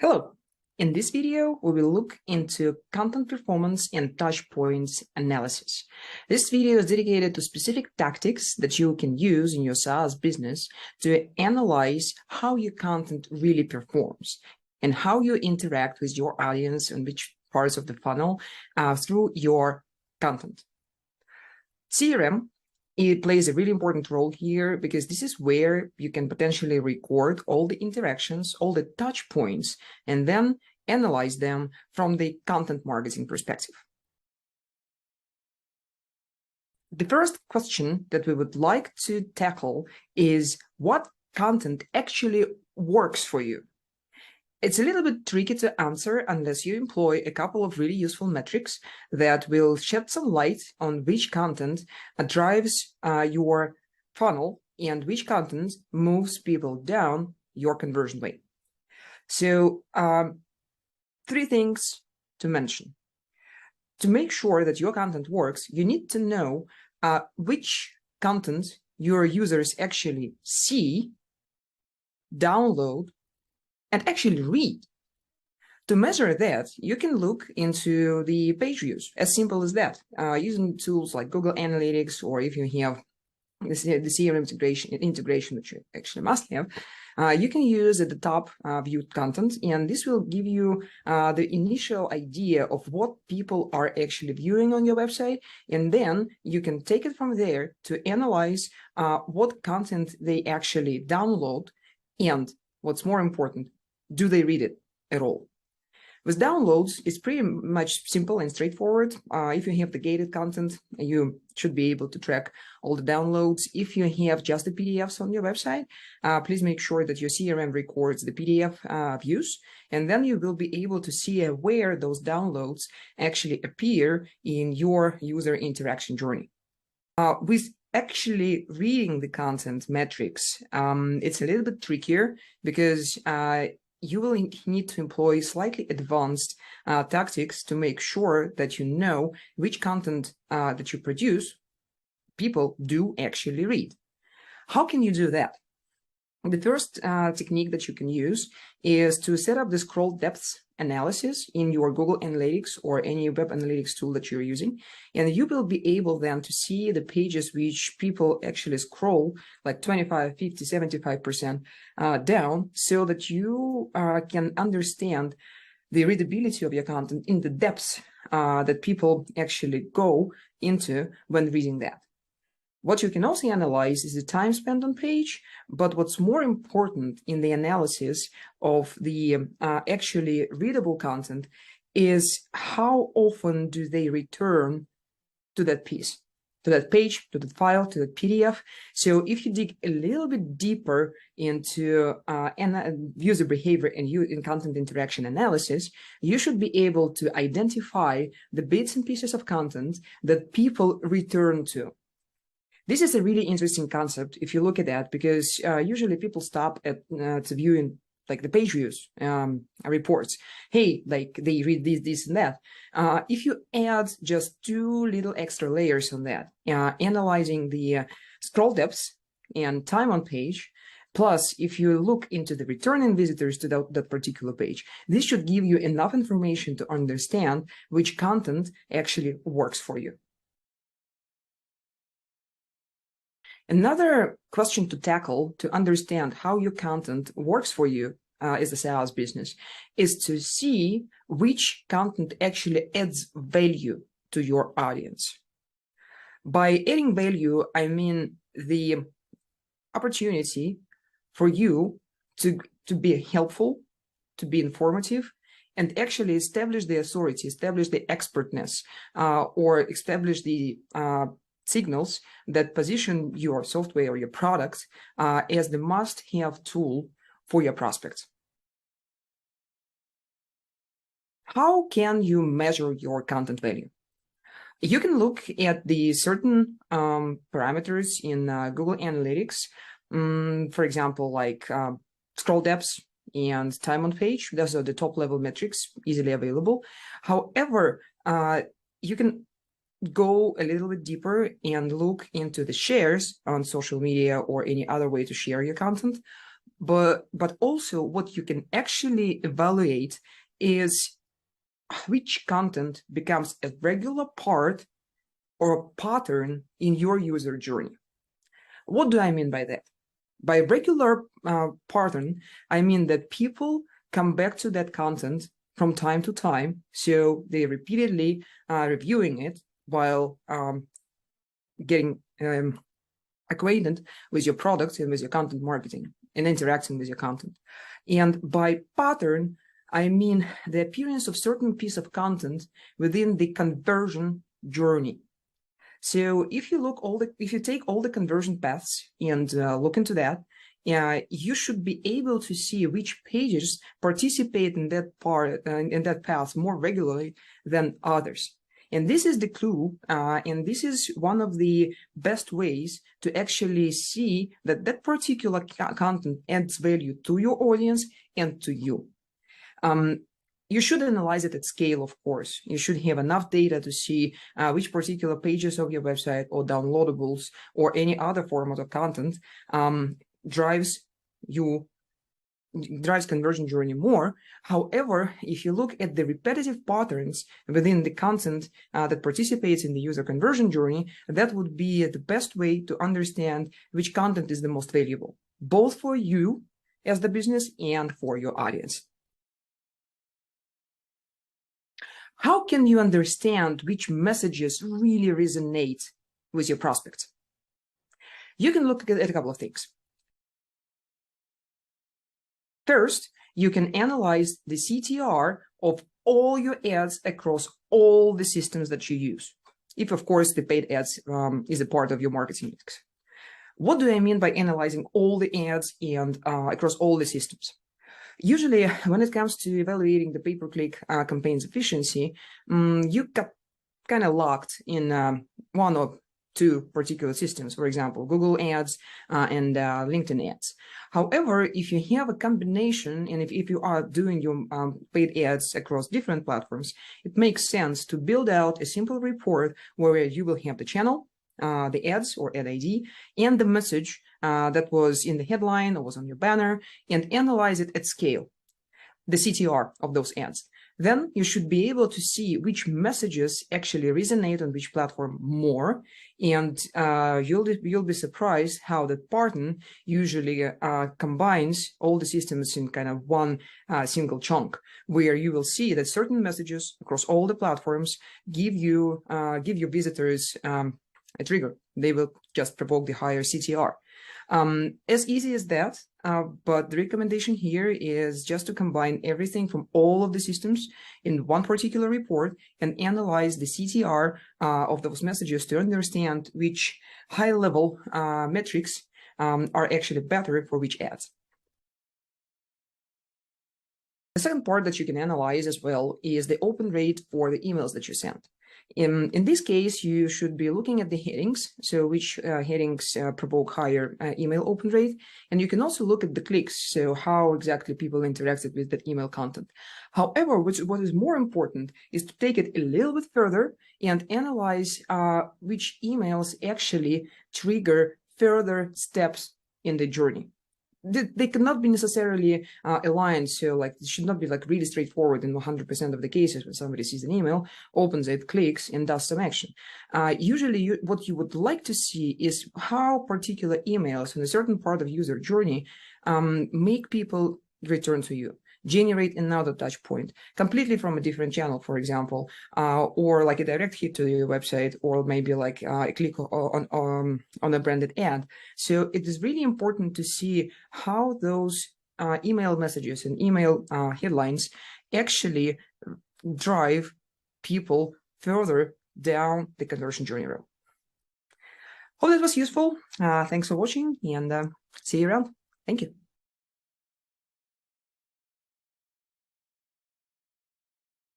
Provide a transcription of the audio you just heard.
Hello. In this video, we will look into content performance and touch points analysis. This video is dedicated to specific tactics that you can use in your SaaS business to analyze how your content really performs and how you interact with your audience and which parts of the funnel through your content. CRM, it plays a really important role here because this is where you can potentially record all the interactions, all the touch points, and then analyze them from the content marketing perspective. The first question that we would like to tackle is what content actually works for you. It's a little bit tricky to answer unless you employ a couple of really useful metrics that will shed some light on which content drives your funnel and which content moves people down your conversion way. So three things to mention. To make sure that your content works, you need to know which content your users actually see, download, and actually read. To measure that, you can look into the page views, as simple as that, using tools like Google Analytics, or if you have the CRM integration, which you actually must have, you can use at the top viewed content, and this will give you the initial idea of what people are actually viewing on your website, and then you can take it from there to analyze what content they actually download, and what's more important, do they read it at all? With downloads, it's pretty much simple and straightforward. If you have the gated content, you should be able to track all the downloads. If you have just the PDFs on your website, please make sure that your CRM records the PDF views, and then you will be able to see where those downloads actually appear in your user interaction journey. With actually reading the content metrics, it's a little bit trickier because you will need to employ slightly advanced tactics to make sure that you know which content that you produce people do actually read. How can you do that? The first technique that you can use is to set up the scroll depth analysis in your Google Analytics or any web analytics tool that you're using. And you will be able then to see the pages which people actually scroll like 25, 50, 75% down, so that you can understand the readability of your content in the depths that people actually go into when reading that. What you can also analyze is the time spent on page, but what's more important in the analysis of the actually readable content is how often do they return to that piece, to that page, to the file, to the PDF. So if you dig a little bit deeper into user behavior and in content interaction analysis, you should be able to identify the bits and pieces of content that people return to. This is a really interesting concept if you look at that, because usually people stop at to viewing like the page views reports. Hey, like they read this, and that. If you add just two little extra layers on that, analyzing the scroll depths and time on page, plus if you look into the returning visitors to that particular page, this should give you enough information to understand which content actually works for you. Another question to tackle to understand how your content works for you as a SaaS business is to see which content actually adds value to your audience. By adding value, I mean the opportunity for you to be helpful, to be informative, and actually establish the authority, establish the expertness, or establish the signals that position your software or your products as the must-have tool for your prospects. How can you measure your content value? You can look at the certain parameters in Google Analytics, for example, like scroll depths and time on page. Those are the top-level metrics easily available. However, you can go a little bit deeper and look into the shares on social media or any other way to share your content. but also what you can actually evaluate is which content becomes a regular part or a pattern in your user journey. What do I mean by that? By regular pattern, I mean that people come back to that content from time to time, so they repeatedly reviewing it while getting acquainted with your products and with your content marketing and interacting with your content. And by pattern, I mean the appearance of certain piece of content within the conversion journey. So if you take all the conversion paths and look into that, you should be able to see which pages participate in that in that path more regularly than others. And this is the clue, and this is one of the best ways to actually see that that particular content adds value to your audience and to you. You should analyze it at scale, of course. You should have enough data to see which particular pages of your website or downloadables or any other format of content drives conversion journey more. However, if you look at the repetitive patterns within the content that participates in the user conversion journey, that would be the best way to understand which content is the most valuable, both for you as the business and for your audience. How can you understand which messages really resonate with your prospects? You can look at a couple of things. First, you can analyze the CTR of all your ads across all the systems that you use, if, of course, the paid ads is a part of your marketing mix. What do I mean by analyzing all the ads and across all the systems? Usually, when it comes to evaluating the pay-per-click campaign's efficiency, you got kind of locked in one or two particular systems, for example, Google Ads and LinkedIn Ads. However, if you have a combination, and if you are doing your paid ads across different platforms, it makes sense to build out a simple report where you will have the channel, the ads or ad ID, and the message that was in the headline or was on your banner, and analyze it at scale, the CTR of those ads. Then you should be able to see which messages actually resonate on which platform more, and you'll be surprised how the pattern usually combines all the systems in kind of one single chunk, where you will see that certain messages across all the platforms give your visitors a trigger. They will just provoke the higher CTR. As easy as that, but the recommendation here is just to combine everything from all of the systems in one particular report and analyze the CTR of those messages to understand which high-level metrics are actually better for which ads. The second part that you can analyze as well is the open rate for the emails that you send. In this case, you should be looking at the headings, so which headings provoke higher email open rate, and you can also look at the clicks, so how exactly people interacted with that email content. However, what is more important is to take it a little bit further and analyze which emails actually trigger further steps in the journey. They cannot be necessarily aligned, so like it should not be like really straightforward in 100% of the cases when somebody sees an email, opens it, clicks, and does some action. Usually what you would like to see is how particular emails in a certain part of user journey make people return to you, generate another touch point completely from a different channel, for example, or like a direct hit to your website, or maybe like a click on a branded ad. So it is really important to see how those email messages and email headlines actually drive people further down the conversion journey road. Hope that was useful. Thanks for watching, and see you around. Thank you.